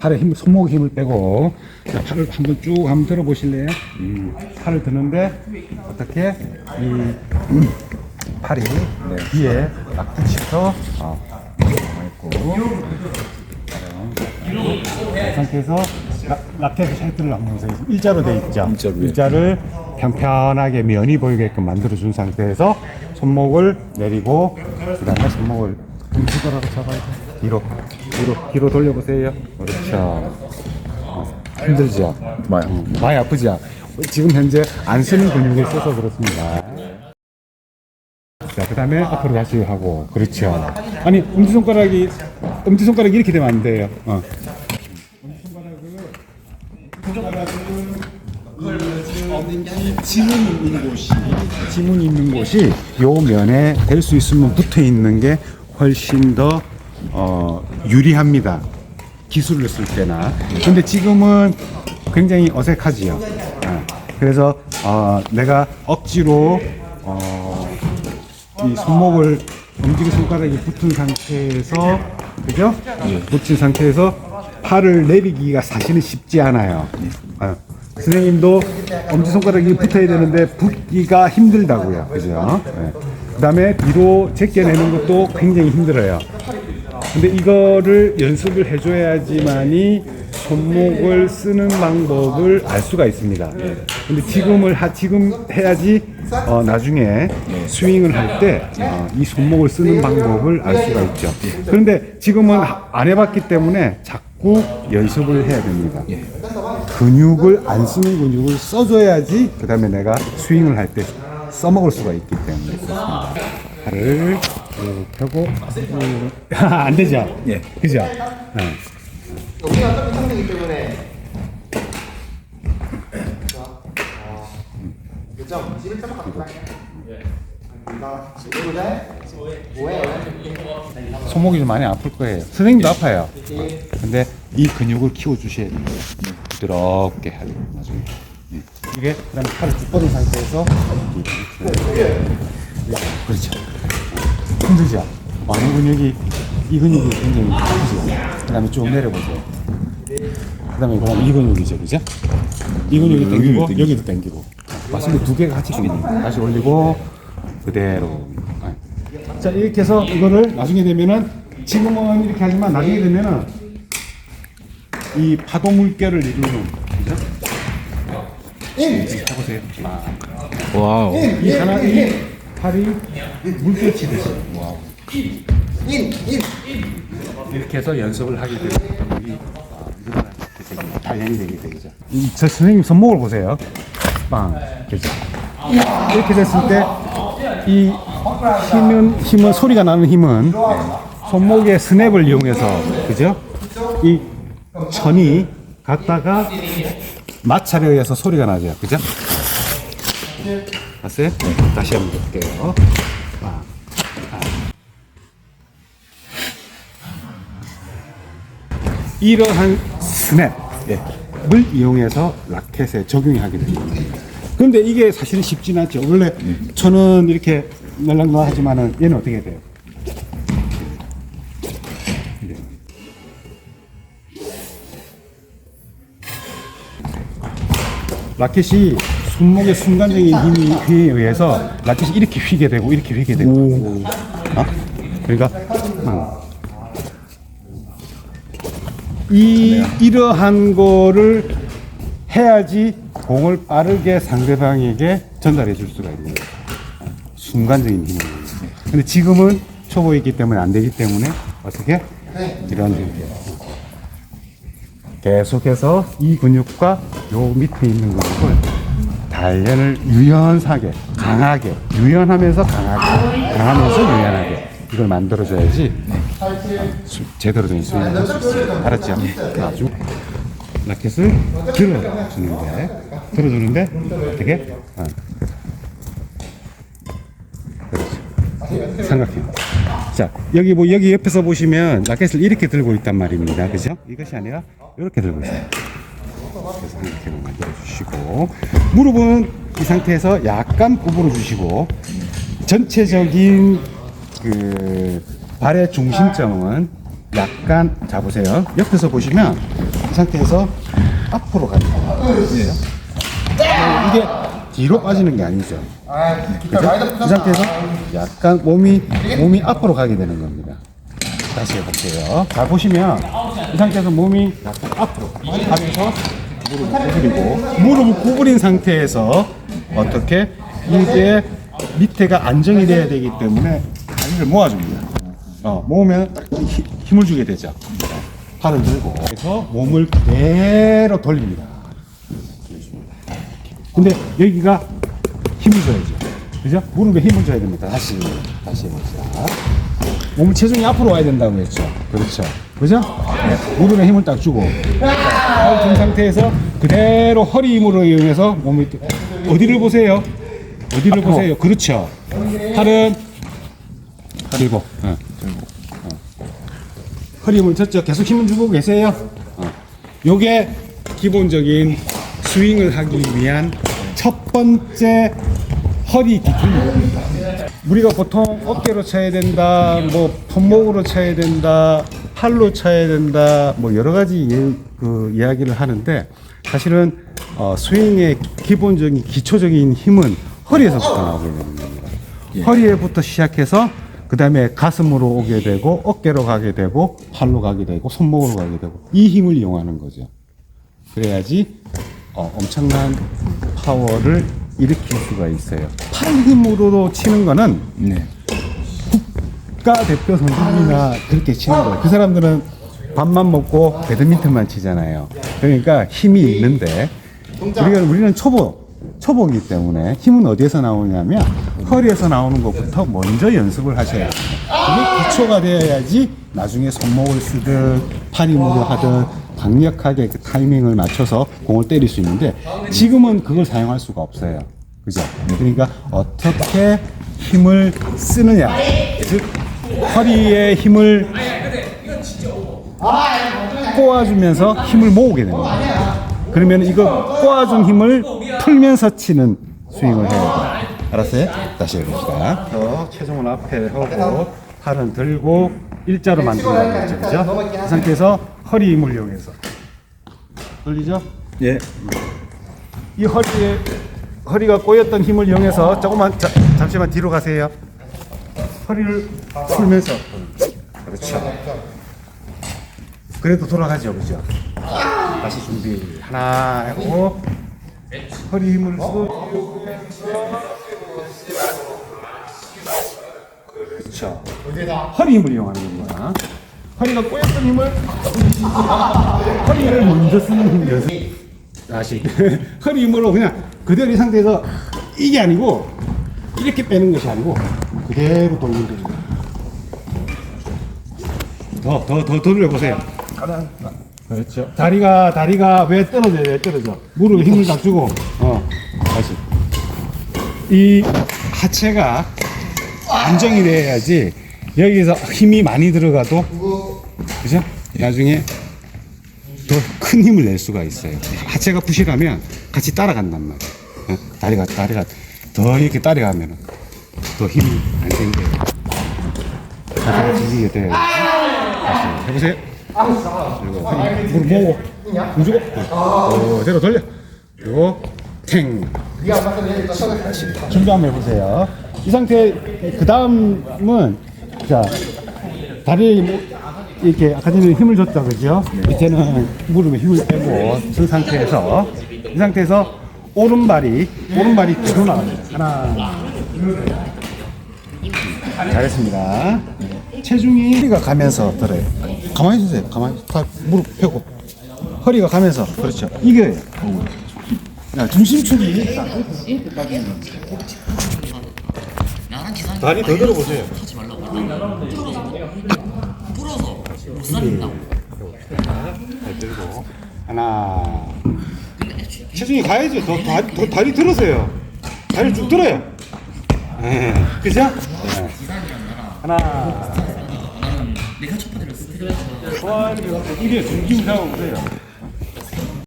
팔에 힘, 손목 힘을 빼고, 자, 팔을 한번 쭉 한번 들어보실래요? 팔을 드는데, 어떻게, 팔이 뒤에 딱 붙여서, 있고, 이 상태에서 라켓 샤이트를 한번 보세요. 일자로 돼 있죠? 일자를 편편하게 면이 보이게끔 만들어준 상태에서 손목을 내리고, 그 다음에 손목을 움직여라고 잡아야 돼. 뒤로 돌려보세요. 그렇죠. 힘들죠? 많이 아프죠? 지금 현재 안 쓰는 근육을 써서 그렇습니다. 자, 그 다음에 앞으로 다시 하고. 그렇죠. 아니, 엄지손가락이 이렇게 되면 안 돼요. 지문 있는 곳이 요 면에 될 수 있으면 붙어 있는 게 훨씬 더 유리합니다. 기술을 쓸 때나. 근데 지금은 굉장히 어색하지요. 그래서 내가 억지로 이 손목을 엄지가 손가락이 붙은 상태에서, 그죠? 붙인 상태에서 팔을 내리기가 사실은 쉽지 않아요. 선생님도 엄지손가락이 붙어야 되는데 붙기가 힘들다고요. 그죠? 그 다음에 뒤로 제껴내는 것도 굉장히 힘들어요. 근데 이거를 연습을 해줘야지만이 손목을 쓰는 방법을 알 수가 있습니다. 근데 지금 해야지 나중에 스윙을 할 때 이 손목을 쓰는 방법을 알 수가 있죠. 그런데 지금은 안 해봤기 때문에 자꾸 연습을 해야 됩니다. 근육을 안 쓰는 근육을 써줘야지 그 다음에 내가 스윙을 할 때 써먹을 수가 있기 때문에 그렇습니다. 팔을 펴고 안 되죠? 예. 그죠? 우리가 어떤 상태이기 때문에 몇 점? 11점 갑니다. 나 15에 손목이 좀 많이 아플 거예요. 선생님도 아파요. 근데 이 근육을 키워주셔야 돼요. 부드럽게 해야 돼요. 나중에. 이게 그다음에 팔을 쭉 뻗은 상태에서 그렇죠. 힘들죠. 이 근육이 굉장히 아프죠. 그다음에 쭉 내려보세요. 그다음에 이 근육이죠, 그죠? 이 근육이 당기고 여기도 당기고. 맞습니다. 두 개가 같이 당깁니다. 다시 올리고 그대로. 자, 이렇게 해서 이거를 나중에 되면은 지금은 이렇게 하지만 나중에 되면은 이 파도 물결을 이루는, 그죠? 해보세요. 와우. 이 팔이 물결 치듯이. 와우. 이렇게 해서 연습을 하게 되면 단련이 되게 되죠. 저 선생님 손목을 보세요. 빵. 그죠? 이렇게 됐을 때 이 힘은 소리가 나는 힘은 손목의 스냅을 이용해서, 그죠? 이 천이 갔다가 마찰에 의해서 소리가 나죠, 그죠? 봤어요? 네. 다시 한번 볼게요. 이러한 스냅을 이용해서 라켓에 적용이 하게 됩니다. 근데 이게 사실은 쉽진 않죠. 원래 저는 이렇게 날랑날랑 하지만은 얘는 어떻게 돼요? 라켓이 손목의 순간적인 힘에 의해서 라켓이 이렇게 휘게 되고 이렇게 휘게 되고. 그러니까 이러한 거를 해야지 공을 빠르게 상대방에게 전달해 줄 수가 있는 거예요. 순간적인 힘을. 근데 지금은 초보이기 때문에 안 되기 때문에 어떻게? 이런 식으로. 계속해서 이 근육과 요 밑에 있는 근육을 단련을 유연하게, 강하게, 유연하면서 강하게, 강하면서 유연하게 이걸 만들어줘야지 제대로 된 스윙을 할 수 있어요. 알았죠? 아주 라켓을 들어주는데 어떻게? 그렇죠. 삼각형. 자, 여기 옆에서 보시면 라켓을 이렇게 들고 있단 말입니다. 그죠? 이것이 아니라 이렇게 들고 있어요. 그래서 이렇게 만들어 주시고, 무릎은 이 상태에서 약간 구부러 주시고, 전체적인 그 발의 중심점은 약간 잡으세요. 옆에서 보시면 이 상태에서 앞으로 가는 거예요. 이게 뒤로 빠지는 게 아니죠. 그죠? 이 상태에서 약간 몸이 앞으로 가게 되는 겁니다. 다시 해볼게요. 잘 보시면 이 상태에서 몸이 약간 앞으로 가면서 무릎을 구부리고, 무릎을 구부린 상태에서 어떻게 이게 밑에가 안정이 돼야 되기 때문에 다리를 모아줍니다. 모으면 딱 힘을 주게 되죠. 팔을 들고 그래서 몸을 그대로 돌립니다. 근데 여기가 힘을 줘야죠. 그죠? 무릎에 힘을 줘야 됩니다. 다시 해봅시다. 몸 체중이 앞으로 와야 된다고 했죠. 그렇죠. 그죠? 네. 무릎에 힘을 딱 주고 팔 든 상태에서 그대로 허리 힘으로 이용해서 몸을 어디를 보세요? 어디를 보세요? 그렇죠. 팔은 들고 허리 힘을 줬죠. 계속 힘을 주고 계세요. 요게 기본적인 스윙을 하기 위한 첫 번째 허리 기술입니다. 우리가 보통 어깨로 쳐야 된다, 뭐 손목으로 쳐야 된다, 팔로 쳐야 된다, 뭐 여러 가지 이야기를 하는데 사실은 스윙의 기본적인 기초적인 힘은 허리에서부터 나오게 됩니다. 허리에부터 시작해서 그 다음에 가슴으로 오게 되고 어깨로 가게 되고 팔로 가게 되고 손목으로 가게 되고 이 힘을 이용하는 거죠. 그래야지 엄청난 파워를 일으킬 수가 있어요. 팔 힘으로 치는 거는 국가대표 선수들이나 그렇게 치는 거예요. 그 사람들은 밥만 먹고 배드민턴만 치잖아요. 그러니까 힘이 있는데 우리는 초보이기 때문에 힘은 어디에서 나오냐면 허리에서 나오는 것부터 먼저 연습을 하셔야 돼요. 그게 기초가 되어야지 나중에 손목을 쓰든 팔 힘으로 하든 강력하게 그 타이밍을 맞춰서 공을 때릴 수 있는데 지금은 그걸 사용할 수가 없어요. 그죠? 그러니까 어떻게 힘을 쓰느냐, 즉 허리에 힘을 꼬아주면서 힘을 모으게 됩니다. 그러면 이거 꼬아준 힘을 풀면서 치는 스윙을 해야 돼요. 알았어요? 다시 해봅시다. 체중을 앞에 하고 팔은 들고 일자로 만든다는 거죠. 그죠? 이 상태에서 허리 힘을 이용해서 돌리죠? 예. 이 허리가 꼬였던 힘을 이용해서 조금만 잠시만 뒤로 가세요. 허리를 풀면서 그렇죠. 그래도 돌아가죠, 그죠? 다시 준비. 하나 하고 허리 힘을 쓰고 그렇죠. 허리 힘을 이용하는 거야. 허리가 꼬였던 힘을 허리를 먼저 쓰는 힘 연습. 다시 허리 힘으로 그냥 그대로 이 상태에서 이게 아니고 이렇게 빼는 것이 아니고 그대로 돌리는 거죠. 더 돌려보세요. 그렇죠. 다리가 왜 떨어져? 무릎에 힘을 딱 주고, 다시. 이 하체가 안정이 돼야지 여기서 힘이 많이 들어가도, 그죠? 나중에 더 큰 힘을 낼 수가 있어요. 하체가 부실하면 같이 따라간단 말이에요. 다리가 더 이렇게 따라가면 더 힘이 안 생겨요. 하체가 지지게 돼요. 다시 해보세요. 그리고 무릎 모으고 힘 주고 그대로 돌려 그리고 탱 다시 준비 한번 해보세요. 이 상태 그 다음은 자 다리 이렇게 아까 전에 힘을 줬죠, 그죠? 밑에는 무릎에 힘을 빼고 쓴 상태에서 이 상태에서 오른발이 뒤로 나갑니다. 하나 잘했습니다. 체중이 허리가 가면서 들어요. 가만히 있으세요. 가만히 다 무릎 펴고 허리가 가면서 그렇죠. 이게 중심축이 다리 더 들어보세요. 잘 들고 하나 체중이 가야죠. 더 다리 들으세요. 다리 쭉 들어요. 그죠? 하나 이게 중심을 잡아보세요.